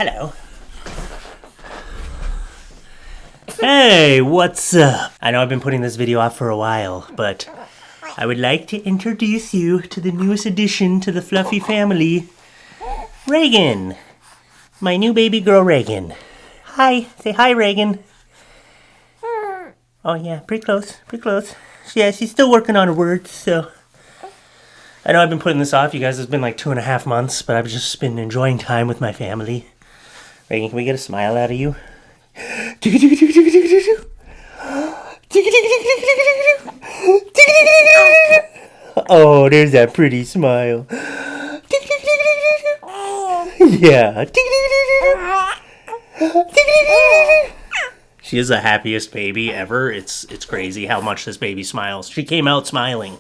Hello. Hey, what's up? I know I've been putting this video off for a while, but I would like to introduce you to the newest addition to the Fluffee family, Reagan. My new baby girl, Reagan. Hi, say hi, Reagan. Oh yeah, pretty close, pretty close. Yeah, she's still working on her words, so. I know I've been putting this off, you guys. It's been like 2.5 months, but I've just been enjoying time with my family. Reagan, can we get a smile out of you? Oh, there's that pretty smile. Yeah. She is the happiest baby ever. It's crazy how much this baby smiles. She came out smiling.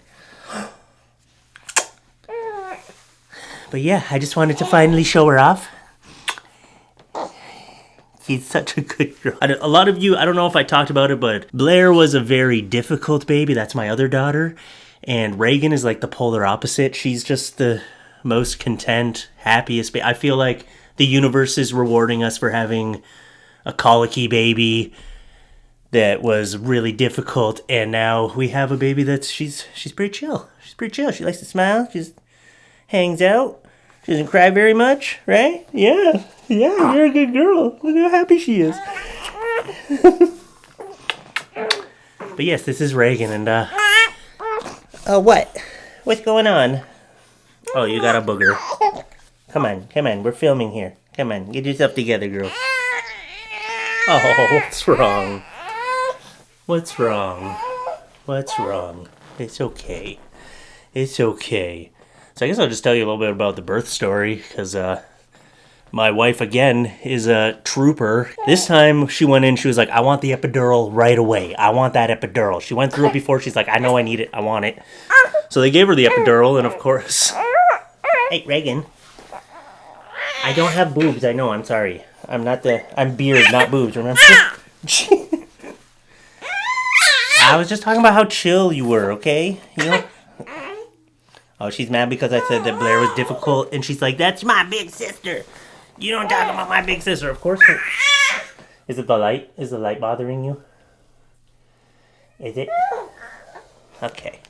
But yeah, I just wanted to finally show her off. She's such a good girl. A lot of you, I don't know if I talked about it, but Blair was a very difficult baby. That's my other daughter. And Reagan is like the polar opposite. She's just the most content, happiest baby. I feel like the universe is rewarding us for having a colicky baby that was really difficult. And now we have a baby that's, she's pretty chill. She's pretty chill. She likes to smile. She just hangs out. She doesn't cry very much, right? Yeah, you're a good girl. Look how happy she is. But yes, this is Reagan, and what? What's going on? Oh, you got a booger. Come on, we're filming here. Come on, get yourself together, girl. Oh, what's wrong? What's wrong? What's wrong? It's okay. It's okay. So I guess I'll just tell you a little bit about the birth story, because my wife, again, is a trooper. This time she went in, she was like, I want the epidural right away. I want that epidural. She went through it before. She's like, I know I need it. I want it. So they gave her the epidural, and of course... Hey, Reagan. I don't have boobs. I know. I'm sorry. I'm beard, not boobs, remember? I was just talking about how chill you were, okay? You know? Oh, she's mad because I said that Blair was difficult, and she's like, that's my big sister. You don't talk about my big sister. Of course. Is it the light? Is the light bothering you? Is it? Okay.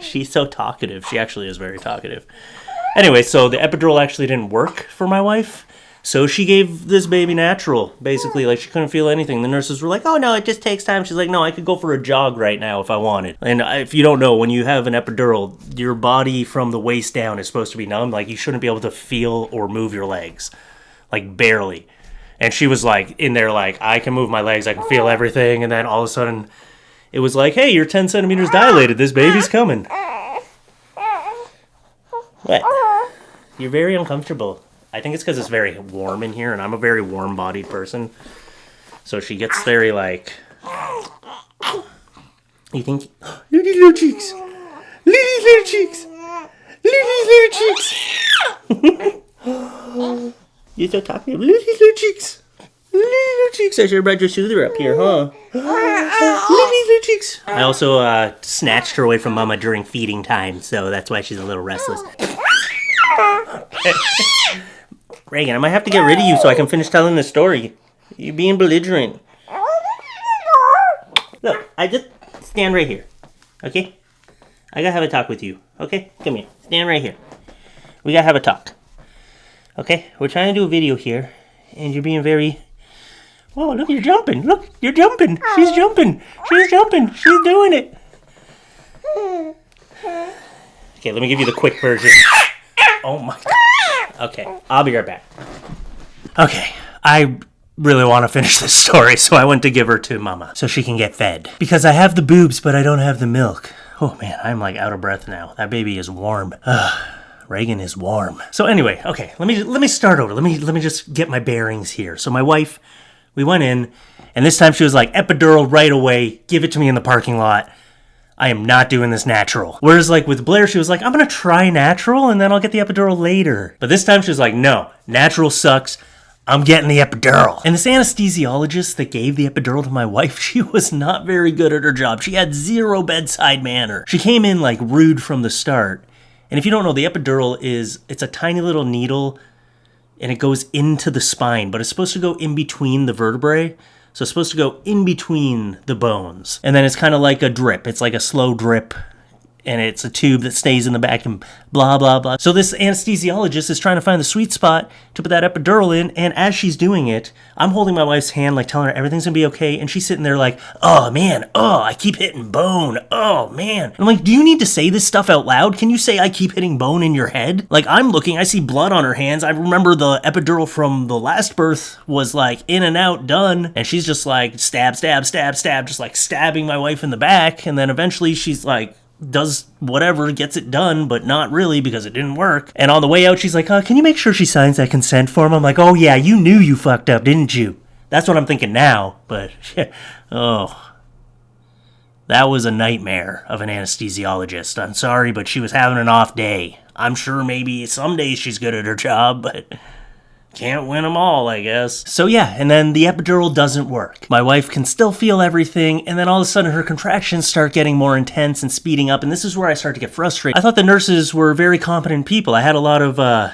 She's so talkative. She actually is very talkative. Anyway, so the epidural actually didn't work for my wife. So she gave this baby natural, basically. Like, she couldn't feel anything. The nurses were like, oh, no, it just takes time. She's like, no, I could go for a jog right now if I wanted. And if you don't know, when you have an epidural, your body from the waist down is supposed to be numb. Like, you shouldn't be able to feel or move your legs. Like, barely. And she was, like, in there, like, I can move my legs. I can feel everything. And then all of a sudden, it was like, hey, you're 10 centimeters dilated. This baby's coming. What? You're very uncomfortable. I think it's because it's very warm in here, and I'm a very warm-bodied person. So she gets very, like... You think... Little cheeks! Little cheeks! Little cheeks! You're so talkative. Little cheeks! Little cheeks! I should have brought your soother up here, huh? Little cheeks! I also snatched her away from Mama during feeding time, so that's why she's a little restless. Reagan, I might have to get rid of you so I can finish telling the story. You're being belligerent. Look, I just stand right here, okay? I gotta have a talk with you, okay? Come here, stand right here. We gotta have a talk, okay? We're trying to do a video here, and you're being very... Whoa, look, you're jumping. Look, you're jumping. She's jumping. She's jumping. She's doing it. Okay, let me give you the quick version. Oh my God. Okay, I'll be right back. Okay, I really want to finish this story, so I went to give her to Mama so she can get fed. Because I have the boobs, but I don't have the milk. Oh man, I'm like out of breath now. That baby is warm. Reagan is warm. So anyway, okay, let me start over. Let me just get my bearings here. So my wife, we went in, and this time she was like, epidural right away. Give it to me in the parking lot. I am not doing this natural. Whereas like with Blair, she was like, I'm going to try natural and then I'll get the epidural later. But this time she was like, no, natural sucks. I'm getting the epidural. And this anesthesiologist that gave the epidural to my wife, she was not very good at her job. She had zero bedside manner. She came in like rude from the start. And if you don't know, the epidural it's a tiny little needle and it goes into the spine, but it's supposed to go in between the vertebrae. So it's supposed to go in between the bones. And then it's kind of like a drip. It's like a slow drip. And it's a tube that stays in the back and blah, blah, blah. So this anesthesiologist is trying to find the sweet spot to put that epidural in. And as she's doing it, I'm holding my wife's hand, like telling her everything's gonna be okay. And she's sitting there like, oh man, oh, I keep hitting bone. Oh man. And I'm like, do you need to say this stuff out loud? Can you say I keep hitting bone in your head? Like I'm looking, I see blood on her hands. I remember the epidural from the last birth was like in and out, done. And she's just like stab, stab, stab, stab, just like stabbing my wife in the back. And then eventually she's like, does whatever, gets it done, but not really because it didn't work. And on the way out, she's like, can you make sure she signs that consent form? I'm like, oh yeah, you knew you fucked up, didn't you? That's what I'm thinking now, but oh, that was a nightmare of an anesthesiologist. I'm sorry, but she was having an off day. I'm sure maybe some days she's good at her job, but can't win them all, I guess. So yeah, and then the epidural doesn't work. My wife can still feel everything, and then all of a sudden her contractions start getting more intense and speeding up, and this is where I start to get frustrated. I thought the nurses were very competent people. I had a lot of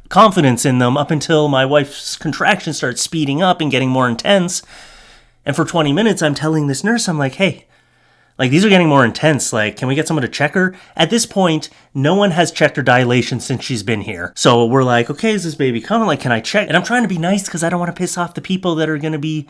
confidence in them up until my wife's contractions start speeding up and getting more intense. And for 20 minutes, I'm telling this nurse, I'm like, hey, like, these are getting more intense. Like, can we get someone to check her? At this point, no one has checked her dilation since she's been here. So we're like, okay, is this baby coming? Like, can I check? And I'm trying to be nice because I don't want to piss off the people that are going to be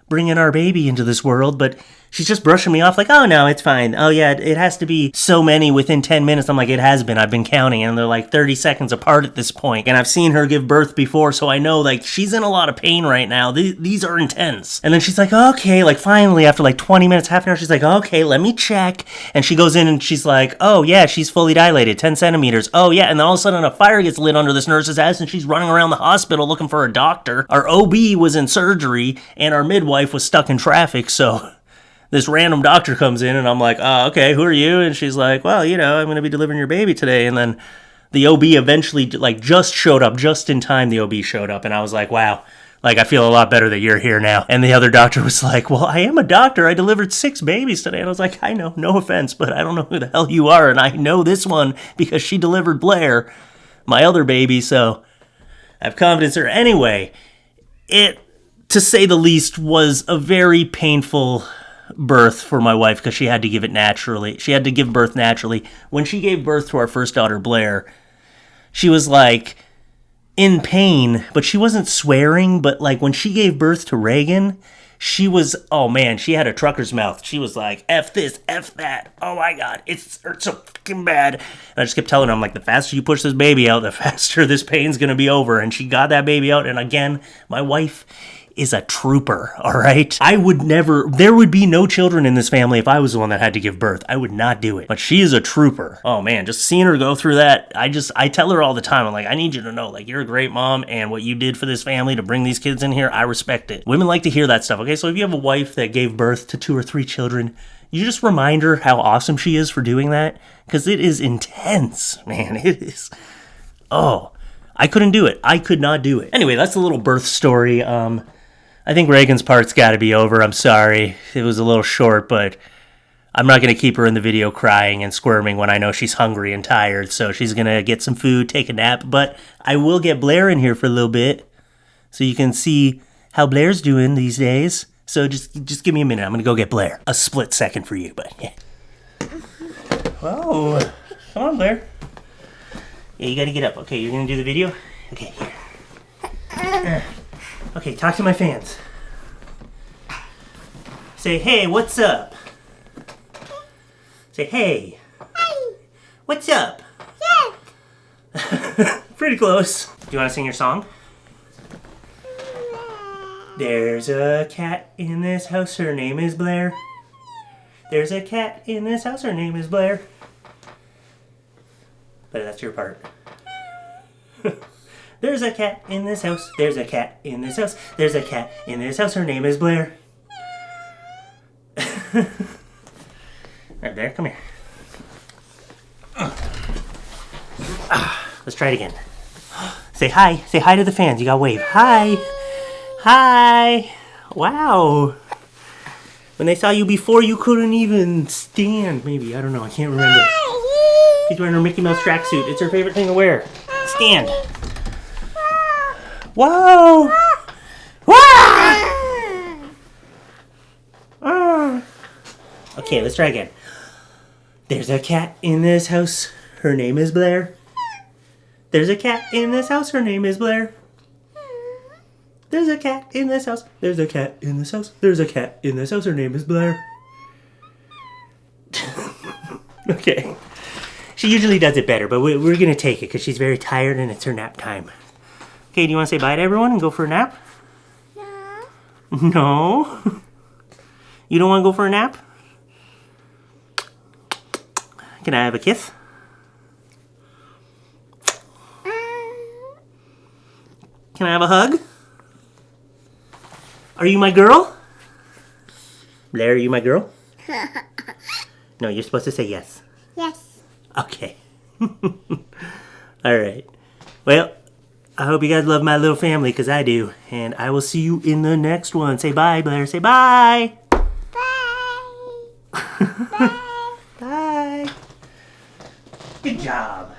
bringing our baby into this world. But she's just brushing me off like, oh, no, it's fine. Oh, yeah, it has to be so many within 10 minutes. I'm like, it has been. I've been counting. And they're like 30 seconds apart at this point. And I've seen her give birth before, so I know, like, she's in a lot of pain right now. These are intense. And then she's like, okay, like, finally, after like 20 minutes, half an hour, she's like, okay, let me check. And she goes in and she's like, oh, yeah, she's fully dilated, 10 centimeters. Oh, yeah. And then all of a sudden, a fire gets lit under this nurse's ass, and she's running around the hospital looking for a doctor. Our OB was in surgery, and our midwife was stuck in traffic, so this random doctor comes in, and I'm like, okay, who are you? And she's like, well, you know, I'm going to be delivering your baby today. And then the OB eventually, like, just showed up, just in time the OB showed up, and I was like, wow, like, I feel a lot better that you're here now. And the other doctor was like, well, I am a doctor. I delivered 6 babies today. And I was like, I know, no offense, but I don't know who the hell you are, and I know this one because she delivered Blair, my other baby, so I have confidence in her. Anyway, it, to say the least, was a very painful birth for my wife because she had to give it naturally. She had to give birth naturally. When she gave birth to our first daughter, Blair, she was like in pain, but she wasn't swearing. But like when she gave birth to Reagan, she was, oh man, she had a trucker's mouth. She was like, F this, F that. Oh my God, it hurts so fucking bad. And I just kept telling her, I'm like, the faster you push this baby out, the faster this pain's gonna be over. And she got that baby out. And again, my wife is a trooper, all right? I would never, there would be no children in this family if I was the one that had to give birth. I would not do it. But she is a trooper. Oh man, just seeing her go through that, I tell her all the time, I'm like, I need you to know, like, you're a great mom, and what you did for this family to bring these kids in here, I respect it. Women like to hear that stuff, okay? So if you have a wife that gave birth to 2 or 3 children, you just remind her how awesome she is for doing that, because it is intense, man. It is, oh, I couldn't do it. I could not do it. Anyway, that's a little birth story. I think Reagan's part's got to be over. I'm sorry. It was a little short, but I'm not going to keep her in the video crying and squirming when I know she's hungry and tired. So she's going to get some food, take a nap. But I will get Blair in here for a little bit so you can see how Blair's doing these days. So just give me a minute. I'm going to go get Blair. A split second for you, but yeah. Whoa. Come on, Blair. Yeah, you got to get up. Okay, you're going to do the video? Okay, here. Okay, talk to my fans. Say, hey, what's up? Say, hey. Hey. What's up? Yeah. Pretty close. Do you want to sing your song? There's a cat in this house, her name is Blair. There's a cat in this house, her name is Blair. But that's your part. There's a cat in this house. There's a cat in this house. There's a cat in this house. Her name is Blair. Right there, come here. Let's try it again. Say hi. Say hi to the fans. You gotta wave. Hi. Hi. Wow. When they saw you before, you couldn't even stand. Maybe. I don't know. I can't remember. She's wearing her Mickey Mouse tracksuit. It's her favorite thing to wear. Stand. Whoa! Okay, let's try again. There's a cat in this house. Her name is Blair. There's a cat in this house. Her name is Blair. There's a cat in this house. There's a cat in this house. There's a cat in this house. Her name is Blair. Okay. She usually does it better, but we're going to take it because she's very tired and it's her nap time. Okay, do you want to say bye to everyone and go for a nap? No. No? You don't want to go for a nap? Can I have a kiss? Can I have a hug? Are you my girl? Blair, are you my girl? No, you're supposed to say yes. Yes. Okay. Alright. Well, I hope you guys love my little family, because I do. And I will see you in the next one. Say bye, Blair. Say bye. Bye. Bye. Bye. Good job.